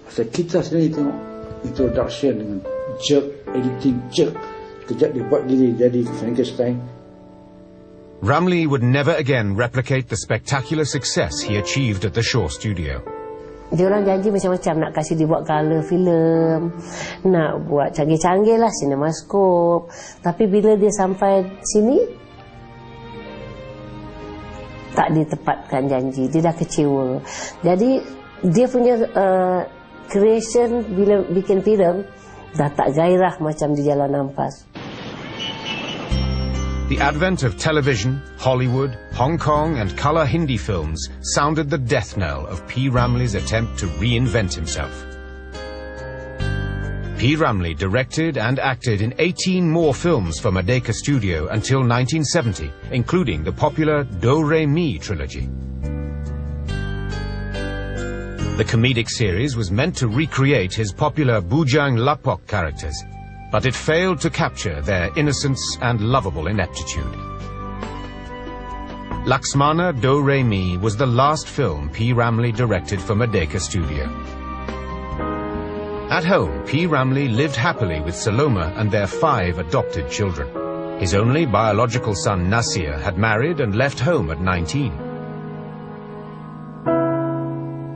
Pasal kita sendiri tengok introduction dengan jerk, editing jerk. Kejap dia buat diri jadi Frankenstein. Ramlee would never again replicate the spectacular success he achieved at the Shaw Studio. Dia orang janji macam-macam, nak kasih dia buat colour film, nak buat canggih-canggih lah, cinemascope. Tapi bila dia sampai sini, tak ditepatkan janji, dia dah kecewa. Jadi dia punya creation bila bikin filem dah tak gairah macam di Jalan Ampas. The advent of television, Hollywood, Hong Kong and colour Hindi films sounded the death knell of P.Ramlee's attempt to reinvent himself. P.Ramlee directed and acted in 18 more films for Merdeka Studio until 1970, including the popular Do-Re-Mi trilogy. The comedic series was meant to recreate his popular Bujang Lapok characters, but it failed to capture their innocence and lovable ineptitude. Laxmana Do-Re-Mi was the last film P.Ramlee directed for Merdeka Studio. At home, P.Ramlee lived happily with Saloma and their 5 adopted children. His only biological son, Nasir, had married and left home at 19.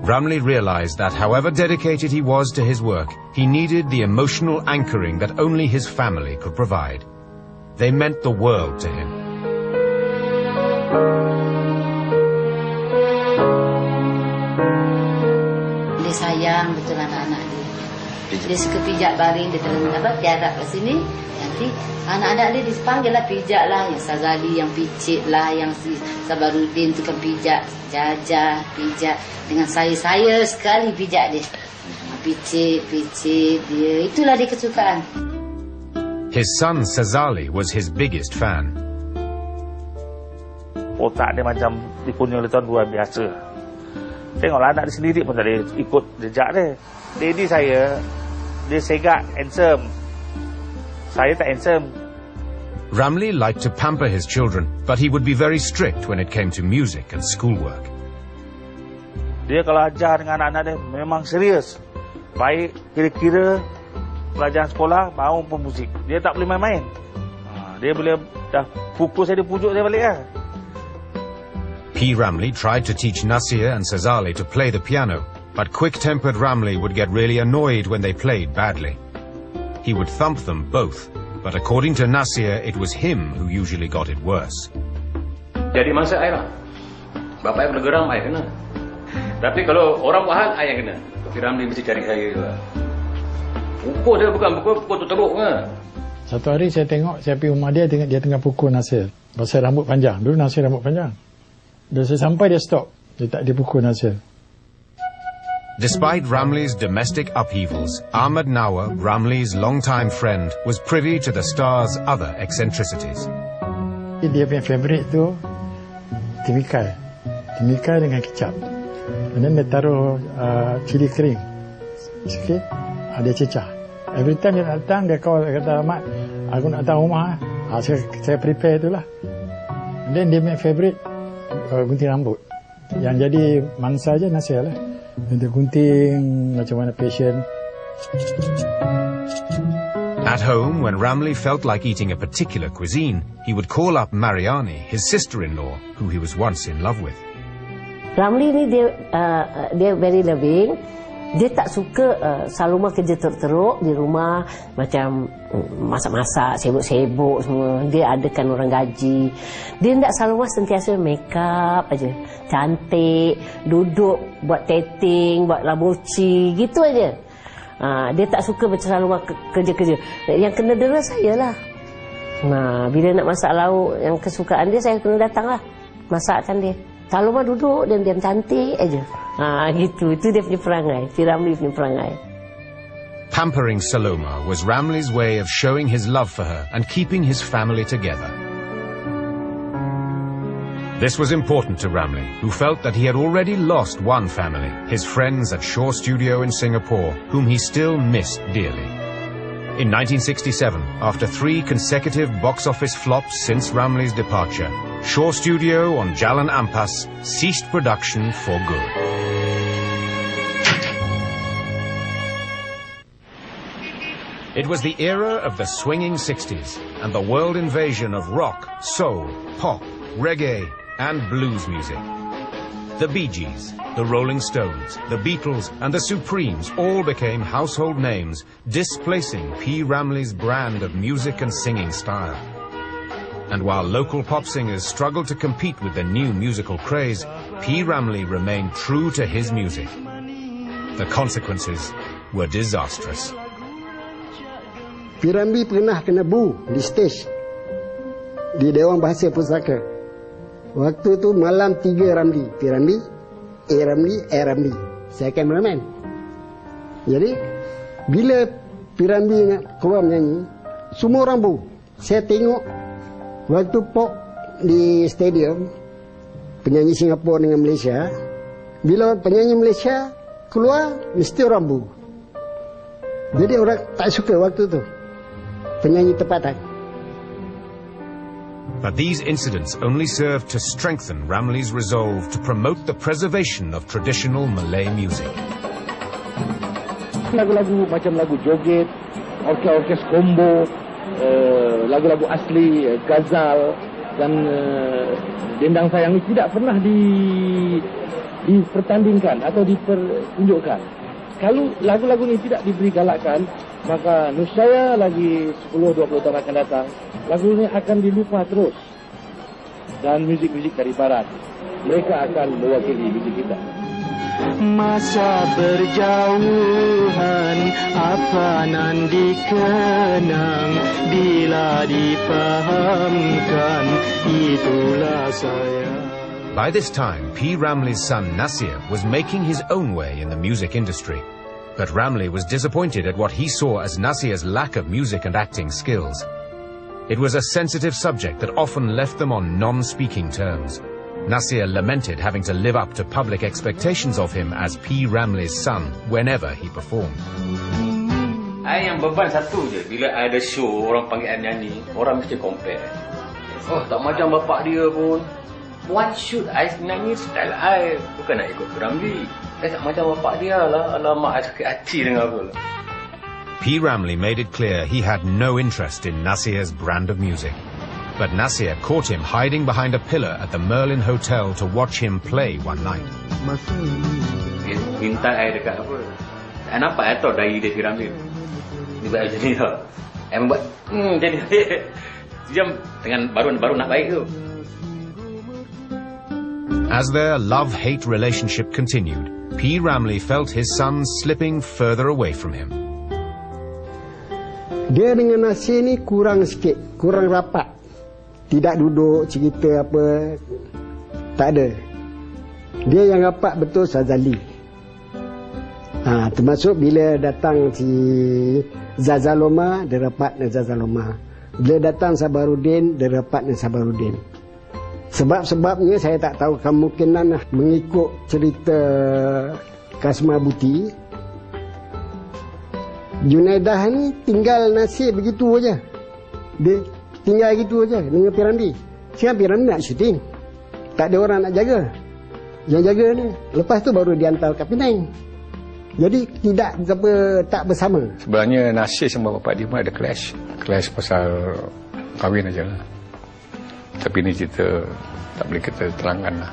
Ramlee realized that however dedicated he was to his work, he needed the emotional anchoring that only his family could provide. They meant the world to him. Dia sayang betul anak-anak dia. Dia suka pijak baring, dia terus tiarap kat sini. Nanti anak-anak dia dipanggil lah pijak lah. Yang Sazali yang picit lah, yang si Sabarudin tu kan pijak, Jajah pijak. Dengan saya sekali pijak dia. Picit dia. Itulah dia kesukaan. His son Sazali was his biggest fan. Otak dia macam dipunyai oleh Tuhan luar biasa. Tengoklah anak dia sendiri pun tak boleh ikut jejak dia. Daddy saya, dia segak, handsome. Saya tak handsome. Ramlee liked to pamper his children, but he would be very strict when it came to music and schoolwork. Dia kalau ajar dengan anak-anak dia memang serius. Baik kira-kira pelajaran sekolah maupun muzik. Dia tak boleh main-main. Dia boleh dah pukul saya, dia pujuk saya balik lah. P.Ramlee tried to teach Nasir and Sazali to play the piano, but quick-tempered Ramlee would get really annoyed when they played badly. He would thump them both, but according to Nasir, it was him who usually got it worse. Jadi masa saya lah. Bapak yang bergeram, saya kena. Tapi kalau orang buat hal, saya yang kena. P.Ramlee mesti cari saya juga. Pukul dia bukan pukul tu teruk ke. Satu hari saya tengok, saya pergi rumah dia tengah pukul Nasir. Pasal rambut panjang. Dulu Nasir rambut panjang. Bila saya sampai dia stop. Dia tak dipukul Nasir. Despite Ramlee's domestic upheavals, Ahmad Nawar, Ramlee's longtime friend, was privy to the star's other eccentricities. Dia punya favourite tu timikai. Timikai dengan kicap. And then dia taruh cili kering sikit, dia cecah. Every time dia datang, dia call, dia kata, Ahmad, aku nak datang rumah. Saya prepare itulah. And then dia punya favourite gunting rambut. Yang jadi mangsa je Nasir lah. Dia gunting macam mana passion. At home, when Ramlee felt like eating a particular cuisine, he would call up Mariani, his sister-in-law, who he was once in love with. Ramlee ni dia very loving. Dia tak suka Saloma kerja teruk di rumah, macam masak-masak, sibuk-sibuk semua. Dia adakan orang gaji. Dia tak, Saloma sentiasa make up aja, cantik, duduk buat dating, buat labuci, gitu aja. Dia tak suka macam Saloma kerja-kerja. Yang kena dera saya lah. Bila nak masak lauk yang kesukaan dia, saya kena datang lah, masakkan dia. Saloma duduk dan diam cantik aja. Gitu. Itu dia punya perangai. P.Ramlee punya perangai. Pampering Saloma was Ramlee's way of showing his love for her and keeping his family together. This was important to Ramlee, who felt that he had already lost one family, his friends at Shaw Studio in Singapore, whom he still missed dearly. In 1967, after 3 consecutive box office flops since Ramlee's departure, Shaw Studio on Jalan Ampas ceased production for good. It was the era of the swinging 60s and the world invasion of rock, soul, pop, reggae and blues music. The Bee Gees, the Rolling Stones, the Beatles and the Supremes all became household names, displacing P.Ramlee's brand of music and singing style. And while local pop singers struggled to compete with the new musical craze, P.Ramlee remained true to his music. The consequences were disastrous. P.Ramlee pernah kena bu di stage di Dewan Bahasa Pusaka. Waktu tu malam 3 Ramlee. P.Ramlee, A.Ramlee, saya kameraman. Jadi bila P.Ramlee keluar menyanyi, semua orang bu. Saya tengok waktu pop di stadium, penyanyi Singapura dengan Malaysia, bila penyanyi Malaysia keluar, mesti orang bu. Jadi orang tak suka waktu tu penyanyi tempatan. But these incidents only served to strengthen Ramlee's resolve to promote the preservation of traditional Malay music. Lagu-lagu macam lagu joget, orkes combo, lagu-lagu asli, ghazal dan dendang sayang ini tidak pernah dipertandingkan atau dipertunjukkan. Kalau lagu-lagu ini tidak diberi galakan, maka niscaya lagi 10-20 tahun akan datang, lagu ini akan dilupa terus. Dan muzik-muzik dari barat, mereka akan mewakili muzik kita. Masa berjauhan, apa nan dikenang, bila dipahamkan, itulah saya. By this time, P.Ramlee's son Nasir was making his own way in the music industry. But Ramlee was disappointed at what he saw as Nasir's lack of music and acting skills. It was a sensitive subject that often left them on non-speaking terms. Nasir lamented having to live up to public expectations of him as P.Ramlee's son whenever he performed. Yang beban satu je, bila ada show orang panggil nyanyi, orang mesti compare. Oh, tak macam bapak dia pun. Why should I nyanyi style I? Bukan nak ikut P.Ramlee. Tak macam bapak dia lah. Alamak, I sakit hati dengan apa. P.Ramlee made it clear he had no interest in Nasir's brand of music. But Nasir caught him hiding behind a pillar at the Merlin Hotel to watch him play one night. Dia minta I dekat apa. Tak nampak I tahu dari dia P.Ramlee. Dia buat macam ni tau. I membuat jadi sejam dengan baru nak baik tu. As their love-hate relationship continued, P.Ramlee felt his son slipping further away from him. Dia dengan Nasir ni kurang sikit, kurang rapat. Tidak duduk cerita apa, tak ada. Dia yang rapat betul Sazali. Termasuk bila datang si Zazaloma, dia rapat dengan Zazaloma. Bila datang Sabarudin, dia rapat dengan Sabarudin. Sebab-sebabnya saya tak tahu, kemungkinan mengikut cerita Kasma Buti, Junaidah ni tinggal Nasir begitu aja. Dia tinggal gitu aja dengan P.Ramlee. Sekarang P.Ramlee nak syuting, tak ada orang nak jaga. Yang jaga ni lepas tu baru dihantar ke Penang. Jadi tak bersama. Sebenarnya Nasir sama bapak dia pun ada clash pasal kahwin aja lah. Tapi ni cerita tak boleh kita terangkan lah.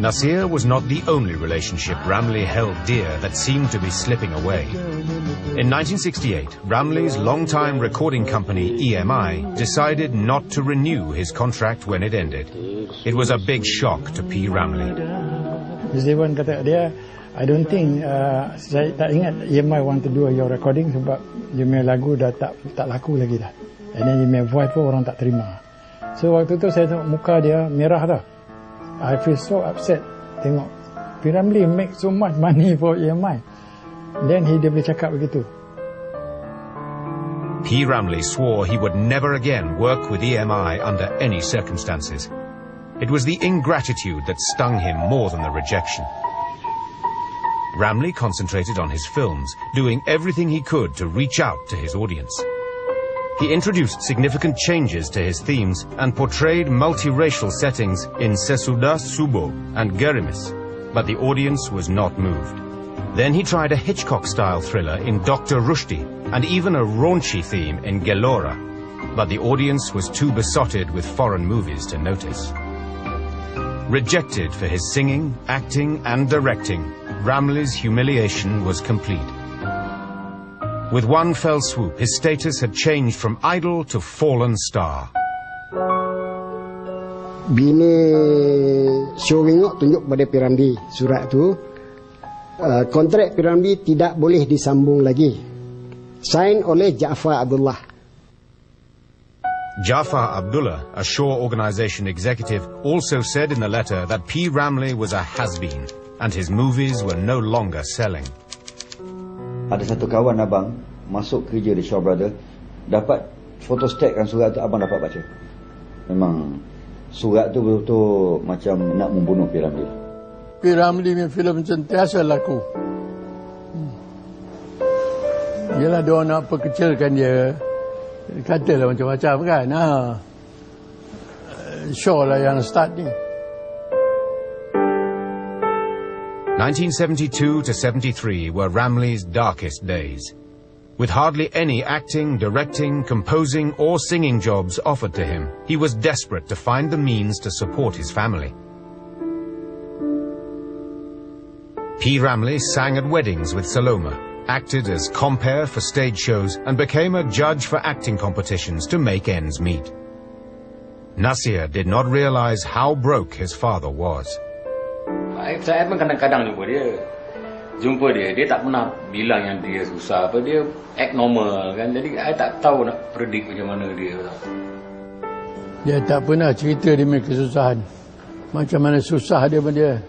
Nasir was not the only relationship Ramlee held dear that seemed to be slipping away. In 1968, Ramlee's longtime recording company EMI decided not to renew his contract when it ended. It was a big shock to P.Ramlee. Zaiwan kata dia, I don't think, saya tak ingat EMI want to do your recording sebab dia punya lagu dah tak laku lagi dah. And then dia punya voice pun orang tak terima. So waktu tu saya tengok muka dia merah dah. I feel so upset tengok P.Ramlee make so much money for EMI. Then dia boleh cakap begitu. P.Ramlee swore he would never again work with EMI under any circumstances. It was the ingratitude that stung him more than the rejection. Ramlee concentrated on his films, doing everything he could to reach out to his audience. He introduced significant changes to his themes and portrayed multiracial settings in Sesudah Subuh and Gerimis, but the audience was not moved. Then he tried a Hitchcock-style thriller in Dr. Rushdie, and even a raunchy theme in Gelora, but the audience was too besotted with foreign movies to notice. Rejected for his singing, acting and directing, Ramlee's humiliation was complete. With one fell swoop, his status had changed from idol to fallen star. Bini Syowingok tunjuk pada P.Ramlee surat tu, kontrak P.Ramlee tidak boleh disambung lagi. Sign oleh Ja'far Abdullah. Ja'far Abdullah, a Shaw Organisation executive, also said in the letter that P.Ramlee was a has-been and his movies were no longer selling. Ada satu kawan abang masuk kerja di Shaw Brothers, dapat fotostatkan surat tu, abang dapat baca. Memang surat tu betul-betul macam nak membunuh P.Ramlee. P.Ramlee punya filem sentiasa laku. Yelah, dia nak perkecilkan dia. Katalah macam-macam kan. Shaw lah yang start ni. 1972 to 73 were Ramlee's darkest days. With hardly any acting, directing, composing or singing jobs offered to him, he was desperate to find the means to support his family. P.Ramlee sang at weddings with Saloma, acted as compere for stage shows and became a judge for acting competitions to make ends meet. Nasir did not realize how broke his father was. Saya pun kadang-kadang jumpa dia, dia tak pernah bilang yang dia susah apa, dia act normal kan, jadi saya tak tahu nak predict macam mana dia. Dia tak pernah cerita dia punya kesusahan, macam mana susah dia pun dia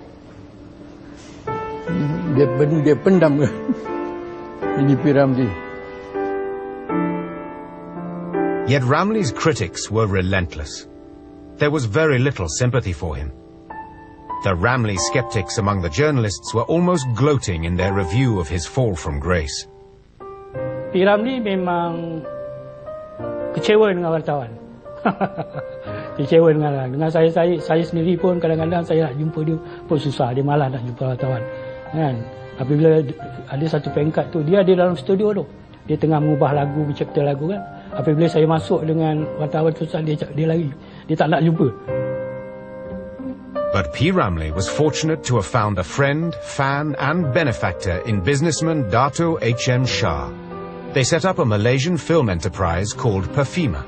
pendam kan. Ini P.Ramlee. Yet Ramlee's critics were relentless. There was very little sympathy for him. The Ramlee skeptics among the journalists were almost gloating in their review of his fall from grace. P.Ramlee memang kecewa dengan wartawan. Kecewa dengan saya sendiri pun kadang-kadang saya nak jumpa dia pun susah, dia malas nak jumpa wartawan. Kan? Apabila ada satu pengkat tu, dia ada dalam studio tu. Dia tengah mengubah lagu, mencipta lagu kan. Apabila saya masuk dengan wartawan tu, dia lari. Dia tak nak jumpa. But P.Ramlee was fortunate to have found a friend, fan and benefactor in businessman Dato H.M. Shah. They set up a Malaysian film enterprise called Perfima.